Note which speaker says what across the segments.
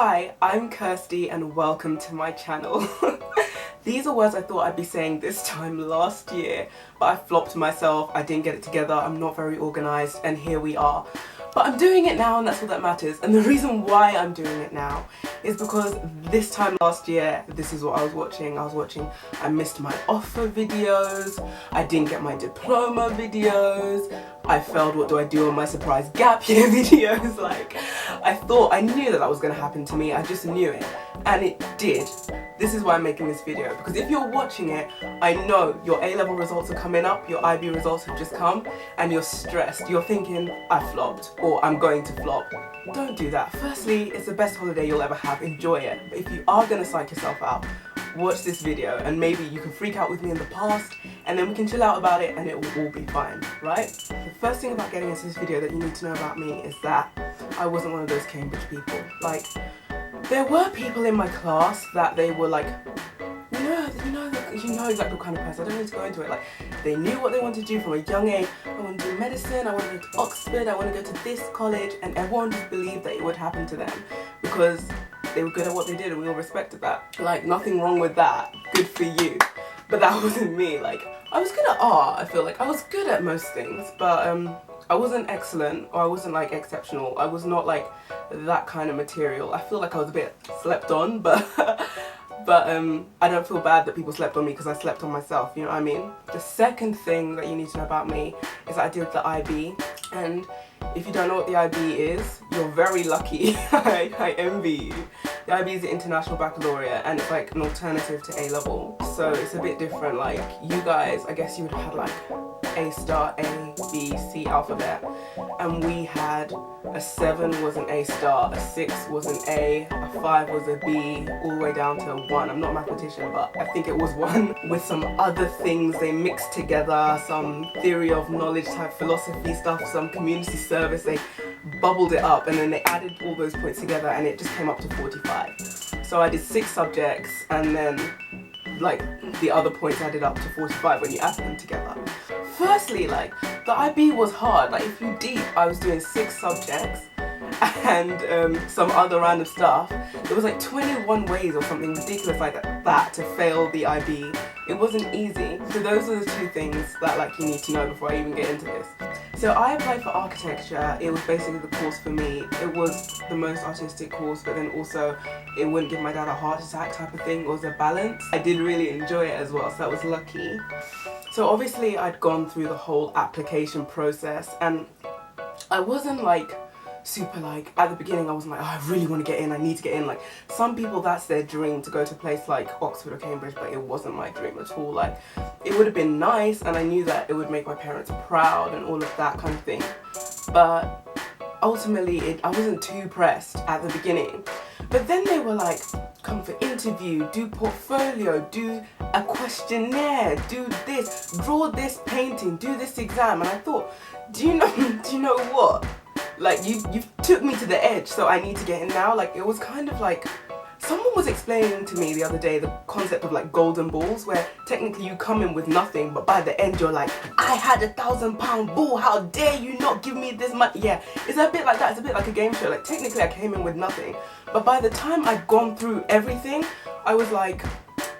Speaker 1: Hi, I'm Kirsty and welcome to my channel. These are words I thought I'd be saying this time last year, but I flopped myself, I didn't get it together, I'm not very organised, and here we are. But I'm doing it now and that's all that matters. And the reason why I'm doing it now is because this time last year, this is what I was watching. I missed my offer videos, I didn't get my diploma videos, I failed what do I do on my surprise gap year videos. Like, I knew that was going to happen to me, I just knew it. And it did. This is why I'm making this video, because if you're watching it, I know your A-level results are coming up, your IB results have just come, and you're stressed. You're thinking, I flopped, or I'm going to flop. Don't do that. Firstly, it's the best holiday you'll ever have, enjoy it. But if you are going to psych yourself out, watch this video, and maybe you can freak out with me in the past, and then we can chill out about it, and it will all be fine, right? The first thing about getting into this video that you need to know about me is that I wasn't one of those Cambridge people. Like, there were people in my class that they were like, you know exactly what kind of person, I don't need to go into it, like, they knew what they wanted to do from a young age. I want to do medicine, I want to go to Oxford, I want to go to this college, and everyone just believed that it would happen to them because they were good at what they did and we all respected that. Like, nothing wrong with that, good for you. But that wasn't me. Like, I was good at art, I feel like. I was good at most things, but I wasn't excellent, or I wasn't like exceptional. I was not like that kind of material. I feel like I was a bit slept on, but I don't feel bad that people slept on me because I slept on myself, you know what I mean? The second thing that you need to know about me is that I did the IB, and if you don't know what the IB is, you're very lucky. I envy you. The IB is the International Baccalaureate, and it's like an alternative to A-level, so it's a bit different. Like, you guys, I guess you would have had like A star, A, B, C alphabet, and we had a 7 was an A star, a 6 was an A, a 5 was a B, all the way down to a 1. I'm not a mathematician, but I think it was 1, with some other things they mixed together, some theory of knowledge type philosophy stuff, some community service, they bubbled it up and then they added all those points together and it just came up to 45. So I did 6 subjects and then like the other points added up to 45 when you add them together. Firstly, like, the IB was hard. Like, if you deep, I was doing 6 subjects and some other random stuff. There was like 21 ways or something ridiculous like that to fail the IB. It wasn't easy. So those are the 2 things that like you need to know before I even get into this. So I applied for architecture. It was basically the course for me. It was the most artistic course, but then also it wouldn't give my dad a heart attack type of thing. It was a balance. I did really enjoy it as well, so that was lucky. So obviously I'd gone through the whole application process, and I wasn't like super like, at the beginning I wasn't like, oh, I really want to get in, I need to get in. Like, some people that's their dream to go to a place like Oxford or Cambridge, but it wasn't my dream at all. Like, it would have been nice and I knew that it would make my parents proud and all of that kind of thing, but ultimately I wasn't too pressed at the beginning. But then they were like, come for interview, do portfolio, do a questionnaire, do this, draw this painting, do this exam. And I thought, do you know what? Like, you took me to the edge, so I need to get in now. Like, it was kind of like, someone was explaining to me the other day the concept of like golden balls, where technically you come in with nothing, but by the end you're like, I had a £1,000 ball, how dare you not give me this money? Yeah, it's a bit like that, it's a bit like a game show. Like, technically I came in with nothing, but by the time I'd gone through everything, I was like,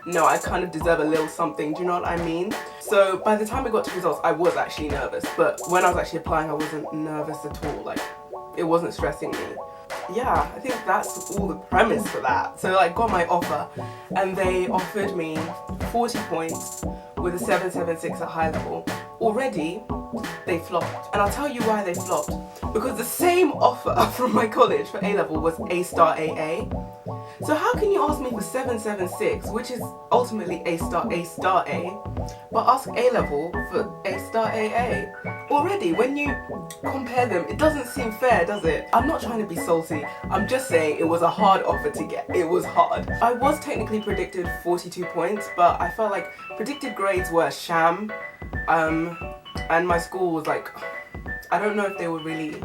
Speaker 1: no, I kind of deserve a little something, do you know what I mean? So by the time I got to results, I was actually nervous, but when I was actually applying, I wasn't nervous at all. Like, it wasn't stressing me. Yeah, I think that's all the premise for that. So I got my offer and they offered me 40 points with a 776 at high level. Already, they flopped. And I'll tell you why they flopped. Because the same offer from my college for A-level was A star AA. So how can you ask me for 776, which is ultimately A star A, but ask A-level for A star AA? Already, when you compare them, it doesn't seem fair, does it? I'm not trying to be salty, I'm just saying it was a hard offer to get. It was hard. I was technically predicted 42 points, but I felt like predicted grades were a sham, and my school was like, I don't know if they were really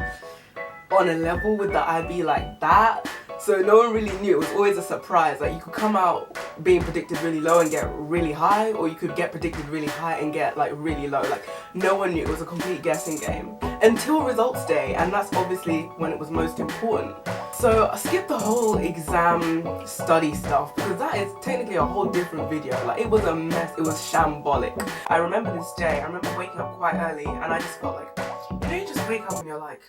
Speaker 1: on a level with the IB like that. So no one really knew. It was always a surprise. Like, you could come out being predicted really low and get really high, or you could get predicted really high and get like really low. Like, no one knew. It was a complete guessing game until results day, and that's obviously when it was most important. So I skipped the whole exam study stuff because that is technically a whole different video. Like, it was a mess, it was shambolic. I remember this day, I remember waking up quite early and I just felt like, you know, you just wake up and you're like,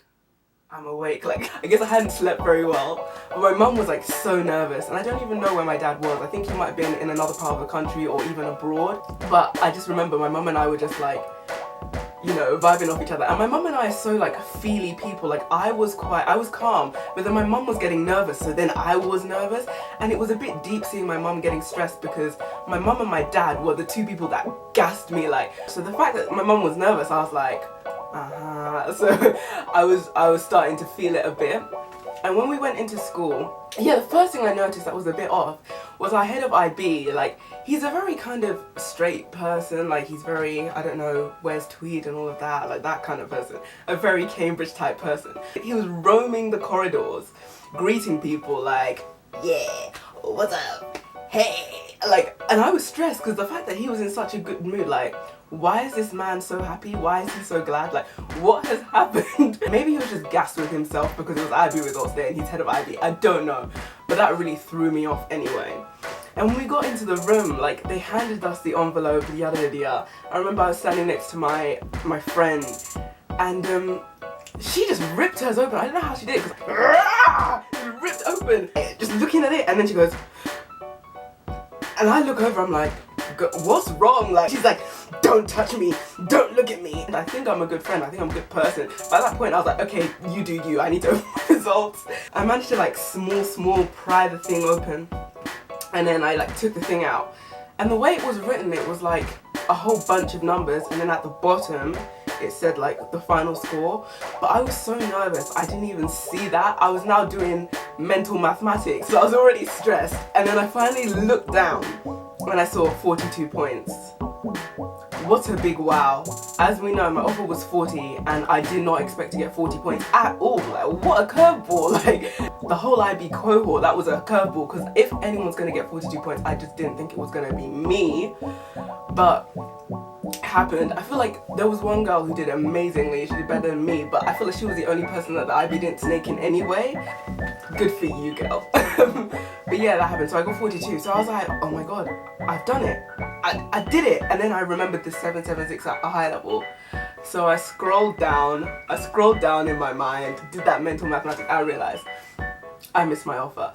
Speaker 1: I'm awake. Like, I guess I hadn't slept very well. But my mum was like so nervous and I don't even know where my dad was. I think he might have been in another part of the country or even abroad. But I just remember my mum and I were just like, you know, vibing off each other. And my mum and I are so like feely people. Like, I was calm, but then my mum was getting nervous, so then I was nervous. And it was a bit deep seeing my mum getting stressed because my mum and my dad were the two people that gassed me. Like, so the fact that my mum was nervous, I was like, so I was starting to feel it a bit. And when we went into school, yeah, the first thing I noticed that was a bit off was our head of IB. Like, he's a very kind of straight person. Like, he's very, I don't know, wears tweed and all of that, like that kind of person. A very Cambridge type person. He was roaming the corridors, greeting people like, yeah, what's up, hey. Like, and I was stressed because the fact that he was in such a good mood, like, why is this man so happy? Why is he so glad? Like, what has happened? Maybe he was just gassed with himself because it was IB results day and he's head of IB. I don't know. But that really threw me off anyway. And when we got into the room, like, they handed us the envelope, yada yada yada. I remember I was standing next to my friend and she just ripped hers open. I don't know how she did it because she ripped open, just looking at it, and then she goes, and I look over, I'm like, what's wrong? Like, she's like, don't touch me, don't look at me. And I think I'm a good friend, I think I'm a good person. By that point I was like, okay, you do you, I need to open my results. I managed to like small pry the thing open, and then I like took the thing out. And the way it was written, it was like a whole bunch of numbers, and then at the bottom it said like the final score. But I was so nervous, I didn't even see that. I was now doing mental mathematics, so I was already stressed. And then I finally looked down and I saw 42 points. What a big wow. As we know, my offer was 40 and I did not expect to get 40 points at all. Like, what a curveball. Like, the whole IB cohort, that was a curveball, because if anyone's gonna get 42 points, I just didn't think it was gonna be me. But it happened. I feel like there was one girl who did amazingly, she did better than me, but I feel like she was the only person that the IB didn't snake in anyway. Good for you, girl. But yeah, that happened. So I got 42. So I was like, oh my god, I've done it. I did it. And then I remembered the 776 at a high level. So I scrolled down in my mind, did that mental mathematics. I realized I missed my offer.